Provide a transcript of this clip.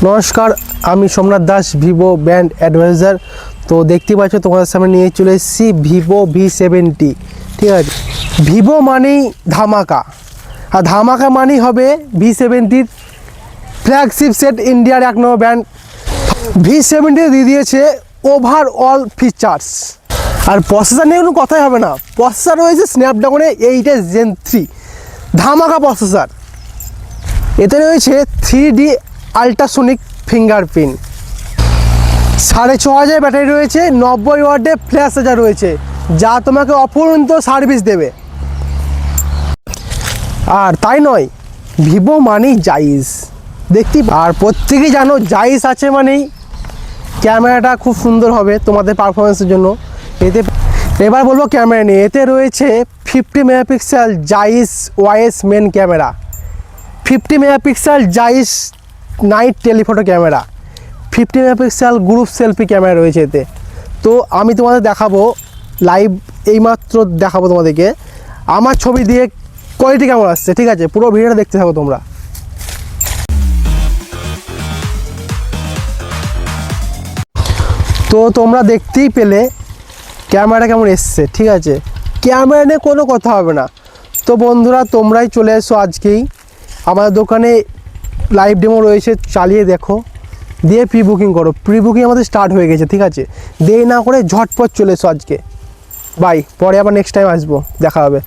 নমস্কার, আমি Somnath Das, Vivo brand advisor. তো দেখতে পাচ্ছ তোমাদের সামনে নিয়ে চলে এসেছি ভিভো V70। ঠিক আছে, ভিভো মানেই ধামাকা, আর ধামাকা মানেই হবে V70 ফ্ল্যাগশিপ সেট, ইন্ডিয়ার 1 নম্বর ব্র্যান্ড। V70 দিয়ে দিয়েছে ওভারঅল ফিচার্স, আর প্রসেসর নিয়ে কোনো কথাই হবে না। প্রসেসর রয়েছে স্ন্যাপড্রাগনে 8 Gen 3 ধামাকা প্রসেসর। এতে রয়েছে 3D আল্ট্রাসোনিক ফিঙ্গারপ্রিন্ট, 6500 ব্যাটারি রয়েছে, 90 ওয়াটের ফ্ল্যাশ চার্জার রয়েছে, যা তোমাকে অফুরন্ত সার্ভিস দেবে। আর তাই নয়, ভিভো মানেই জাইস দেখতে, আর প্রত্যেকেই জানো জাইস আছে মানেই ক্যামেরাটা খুব সুন্দর হবে তোমাদের পারফরমেন্সের জন্য। এতে এবার বলবো ক্যামেরা নিয়ে। এতে রয়েছে 50 megapixel Zeiss wide main camera, 50 megapixel Zeiss night telephoto camera, 50 megapixel group selfie camera রয়েছে এতে। তো আমি তোমাদের দেখাবো লাইভ, এইমাত্র দেখাবো তোমাদেরকে আমার ছবি দিয়ে কোয়ালিটি কেমন আসছে। ঠিক আছে, পুরো ভিডিওটা দেখতে থাকো তোমরা। তো তোমরা দেখতেই পেলে ক্যামেরা কেমন এসছে। ঠিক আছে, ক্যামেরা নিয়ে কোনো কথা হবে না। তো বন্ধুরা, তোমরাই চলে এসো আজকেই আমাদের দোকানে, লাইভ ডেমো রয়েছে, চালিয়ে দেখো, দিয়ে প্রি বুকিং করো। প্রি বুকিং আমাদের স্টার্ট হয়ে গেছে। ঠিক আছে, দেরি না করে ঝটপট চলে এসো আজকে। বাই, পরে আবার নেক্সট টাইম আসবো, দেখা হবে।